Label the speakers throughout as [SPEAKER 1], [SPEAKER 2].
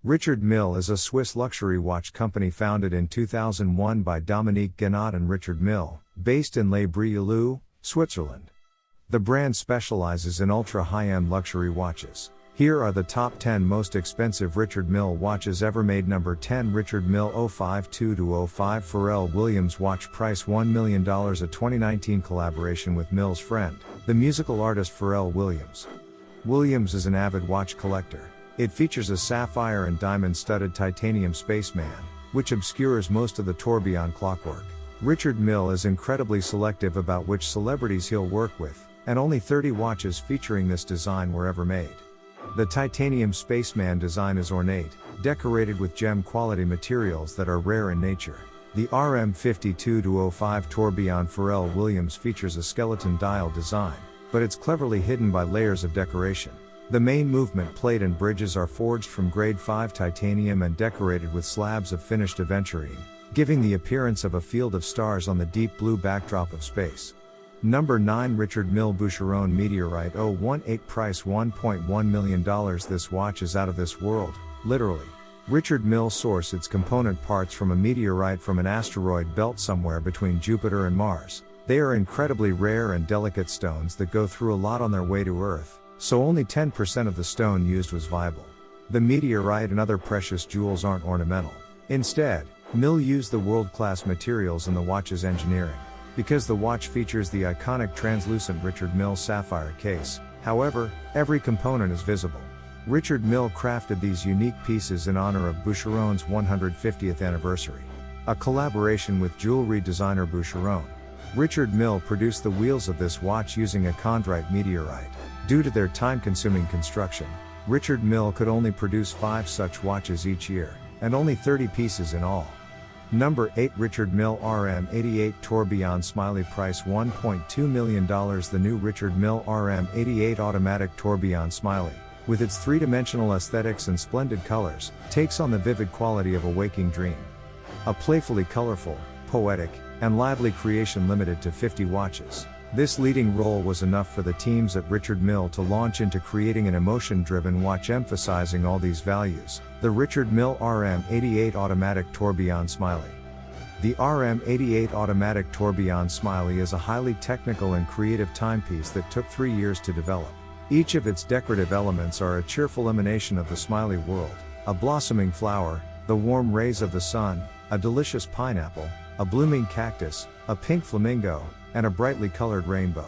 [SPEAKER 1] Richard Mille is a Swiss luxury watch company founded in 2001 by Dominique Guénot and Richard Mille, based in Les Brie-Alloux, Switzerland. The brand specializes in ultra-high-end luxury watches. Here are the top 10 most expensive Richard Mille watches ever made. Number 10, Richard Mille 052-05 Pharrell Williams watch, price $1 million. A 2019 collaboration with Mille's friend, the musical artist Pharrell Williams. Williams is an avid watch collector. It features a sapphire and diamond-studded titanium spaceman, which obscures most of the tourbillon clockwork. Richard Mille is incredibly selective about which celebrities he'll work with, and only 30 watches featuring this design were ever made. The titanium spaceman design is ornate, decorated with gem-quality materials that are rare in nature. The RM 52-05 tourbillon Pharrell Williams features a skeleton dial design, but it's cleverly hidden by layers of decoration. The main movement plate and bridges are forged from grade 5 titanium and decorated with slabs of finished aventurine, giving the appearance of a field of stars on the deep blue backdrop of space. Number 9, Richard Mille Boucheron Meteorite 018 price $1.1 million. This watch is out of this world, literally. Richard Mille sourced its component parts from a meteorite from an asteroid belt somewhere between Jupiter and Mars. They are incredibly rare and delicate stones that go through a lot on their way to Earth, so only 10% of the stone used was viable. The meteorite and other precious jewels aren't ornamental. Instead, Mille used the world-class materials in the watch's engineering. Because the watch features the iconic translucent Richard Mille Sapphire case, however, every component is visible. Richard Mille crafted these unique pieces in honor of Boucheron's 150th anniversary. A collaboration with jewelry designer Boucheron. Richard Mille produced the wheels of this watch using a chondrite meteorite. Due to their time-consuming construction, Richard Mille could only produce 5 such watches each year, and only 30 pieces in all. Number 8, Richard Mille RM 88 Tourbillon Smiley, price $1.2 million. The new Richard Mille RM 88 automatic Tourbillon Smiley, with its three-dimensional aesthetics and splendid colors, takes on the vivid quality of a waking dream. A playfully colorful, poetic, and lively creation limited to 50 watches. This leading role was enough for the teams at Richard Mille to launch into creating an emotion-driven watch emphasizing all these values, the Richard Mille RM 88 Automatic Tourbillon Smiley. The RM 88 Automatic Tourbillon Smiley is a highly technical and creative timepiece that took 3 years to develop. Each of its decorative elements are a cheerful emanation of the Smiley world: a blossoming flower, the warm rays of the sun, a delicious pineapple, a blooming cactus, a pink flamingo, and a brightly colored rainbow.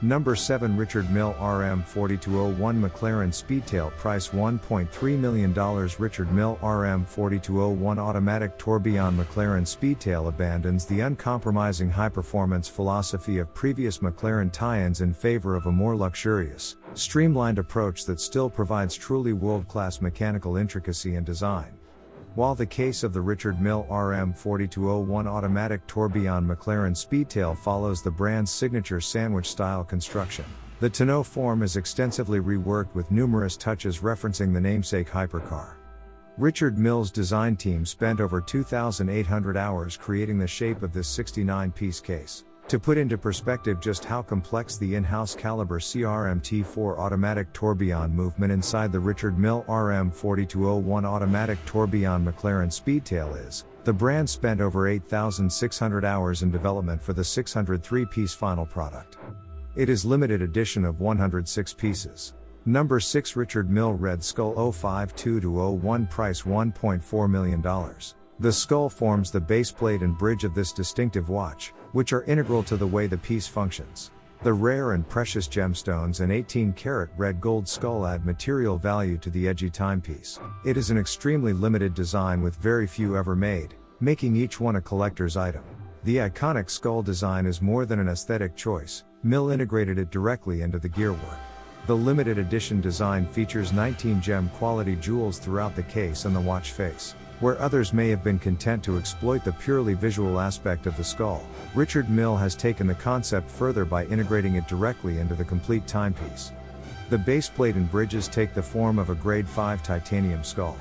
[SPEAKER 1] Number 7, Richard Mille RM 4201 McLaren Speedtail, price $1.3 million. Richard Mille RM 4201 automatic tourbillon McLaren Speedtail abandons the uncompromising high-performance philosophy of previous McLaren tie-ins in favor of a more luxurious, streamlined approach that still provides truly world-class mechanical intricacy and design. While the case of the Richard Mille RM 4201 automatic tourbillon McLaren Speedtail follows the brand's signature sandwich-style construction, the tonneau form is extensively reworked with numerous touches referencing the namesake hypercar. Richard Mille's design team spent over 2,800 hours creating the shape of this 69-piece case. To put into perspective just how complex the in-house caliber CRMT4 automatic tourbillon movement inside the Richard Mille RM 4201 automatic tourbillon McLaren Speedtail is, the brand spent over 8,600 hours in development for the 603-piece final product. It is limited edition of 106 pieces. Number 6, Richard Mille Red Skull 052-01 price $1.4 million. The skull forms the base plate and bridge of this distinctive watch, which are integral to the way the piece functions. The rare and precious gemstones and 18-karat red gold skull add material value to the edgy timepiece. It is an extremely limited design with very few ever made, making each one a collector's item. The iconic skull design is more than an aesthetic choice. Mille integrated it directly into the gearwork. The limited edition design features 19 gem-quality jewels throughout the case and the watch face. Where others may have been content to exploit the purely visual aspect of the skull, Richard Mille has taken the concept further by integrating it directly into the complete timepiece. The base plate and bridges take the form of a grade 5 titanium skull.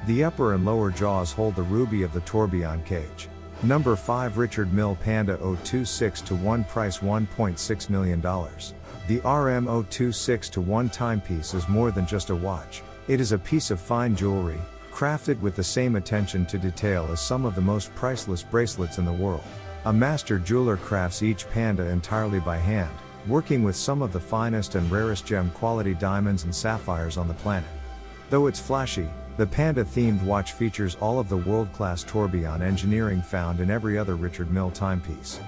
[SPEAKER 1] The upper and lower jaws hold the ruby of the tourbillon cage. Number 5, Richard Mille Panda 026-1 price $1.6 million. The RM 026-1 timepiece is more than just a watch. It is a piece of fine jewelry, crafted with the same attention to detail as some of the most priceless bracelets in the world. A master jeweler crafts each Panda entirely by hand, working with some of the finest and rarest gem quality diamonds and sapphires on the planet. Though it's flashy, the Panda-themed watch features all of the world-class tourbillon engineering found in every other Richard Mille timepiece.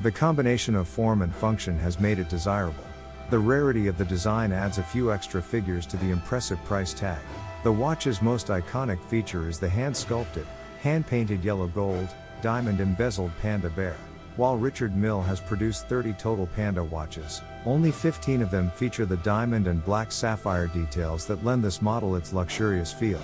[SPEAKER 1] The combination of form and function has made it desirable. The rarity of the design adds a few extra figures to the impressive price tag. The watch's most iconic feature is the hand-sculpted, hand-painted yellow gold, diamond embezzled Panda bear. While Richard Mille has produced 30 total Panda watches, only 15 of them feature the diamond and black sapphire details that lend this model its luxurious feel.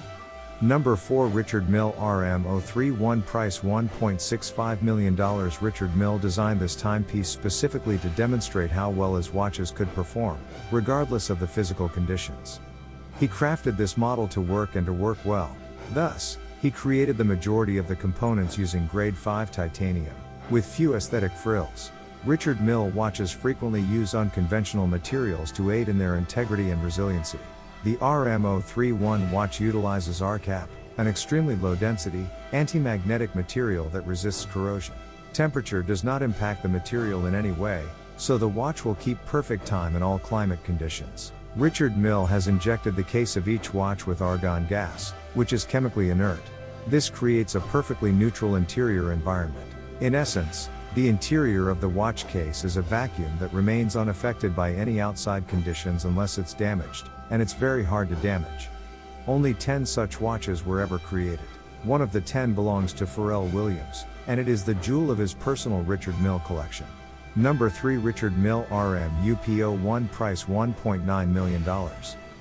[SPEAKER 1] Number 4 Richard Mille RM031 Price $1.65 million. Richard Mille designed this timepiece specifically to demonstrate how well his watches could perform, regardless of the physical conditions. He crafted this model to work and to work well. Thus, he created the majority of the components using grade 5 titanium, with few aesthetic frills. Richard Mille watches frequently use unconventional materials to aid in their integrity and resiliency. The RM031 watch utilizes RCAP, an extremely low-density, anti-magnetic material that resists corrosion. Temperature does not impact the material in any way, so the watch will keep perfect time in all climate conditions. Richard Mille has injected the case of each watch with argon gas, which is chemically inert. This creates a perfectly neutral interior environment. In essence, the interior of the watch case is a vacuum that remains unaffected by any outside conditions unless it's damaged, and it's very hard to damage. Only 10 such watches were ever created. One of the 10 belongs to Pharrell Williams, and it is the jewel of his personal Richard Mille collection. Number 3 Richard Mille RM UP01 Price $1.9 million.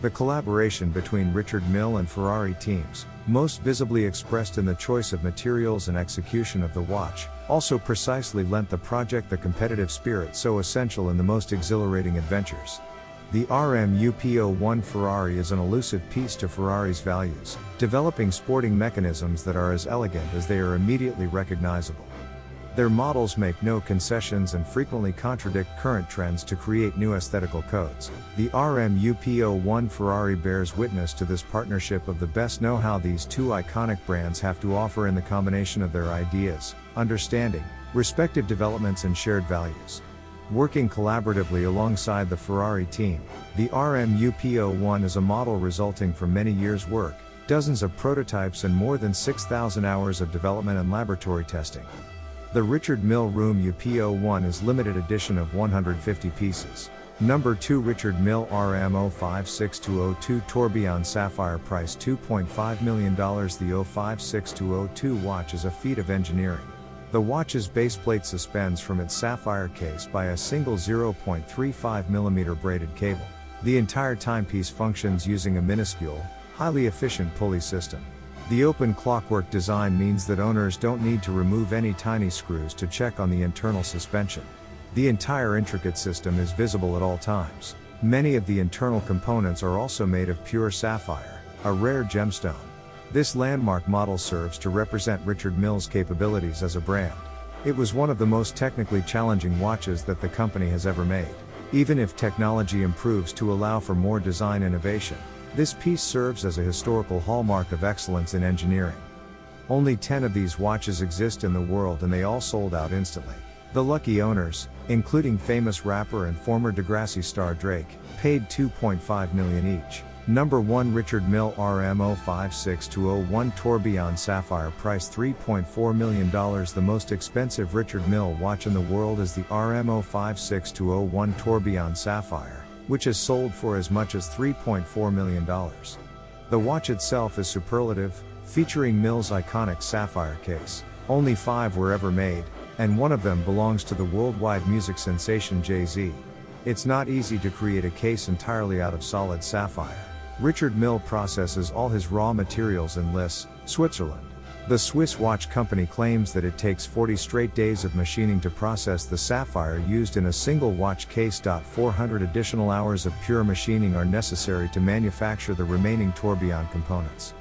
[SPEAKER 1] The collaboration between Richard Mille and Ferrari teams, most visibly expressed in the choice of materials and execution of the watch, also precisely lent the project the competitive spirit so essential in the most exhilarating adventures. The RM UP01 Ferrari is an elusive piece to Ferrari's values, developing sporting mechanisms that are as elegant as they are immediately recognizable. Their models make no concessions and frequently contradict current trends to create new aesthetical codes. The RM UP01 Ferrari bears witness to this partnership of the best know-how these two iconic brands have to offer in the combination of their ideas, understanding, respective developments and shared values. Working collaboratively alongside the Ferrari team, the RM UP01 is a model resulting from many years' work, dozens of prototypes and more than 6,000 hours of development and laboratory testing. The Richard Mille Room UP01 is limited edition of 150 pieces. Number 2 Richard Mille RM056202 Tourbillon Sapphire Price $2.5 million. The 056202 watch is a feat of engineering. The watch's baseplate suspends from its sapphire case by a single 0.35 mm braided cable. The entire timepiece functions using a minuscule, highly efficient pulley system. The open clockwork design means that owners don't need to remove any tiny screws to check on the internal suspension. The entire intricate system is visible at all times. Many of the internal components are also made of pure sapphire, a rare gemstone. This landmark model serves to represent Richard Mille's capabilities as a brand. It was one of the most technically challenging watches that the company has ever made. Even if technology improves to allow for more design innovation, this piece serves as a historical hallmark of excellence in engineering. Only 10 of these watches exist in the world and they all sold out instantly. The lucky owners, including famous rapper and former Degrassi star Drake, paid $2.5 million each. Number 1 Richard Mille RM056201 Tourbillon Sapphire Price $3.4 million. The most expensive Richard Mille watch in the world is the RM056201 Tourbillon Sapphire, which has sold for as much as $3.4 million. The watch itself is superlative, featuring Mille's iconic sapphire case. Only 5 were ever made, and one of them belongs to the worldwide music sensation Jay-Z. It's not easy to create a case entirely out of solid sapphire. Richard Mille processes all his raw materials in Lis, Switzerland. The Swiss watch company claims that it takes 40 straight days of machining to process the sapphire used in a single watch case. 400 additional hours of pure machining are necessary to manufacture the remaining tourbillon components.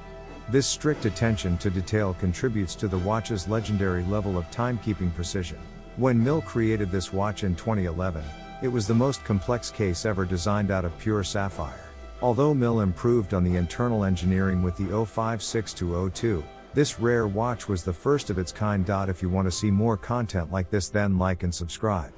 [SPEAKER 1] This strict attention to detail contributes to the watch's legendary level of timekeeping precision. When Mille created this watch in 2011, it was the most complex case ever designed out of pure sapphire. Although Mille improved on the internal engineering with the 056-02, this rare watch was the first of its kind. If you want to see more content like this, then like and subscribe.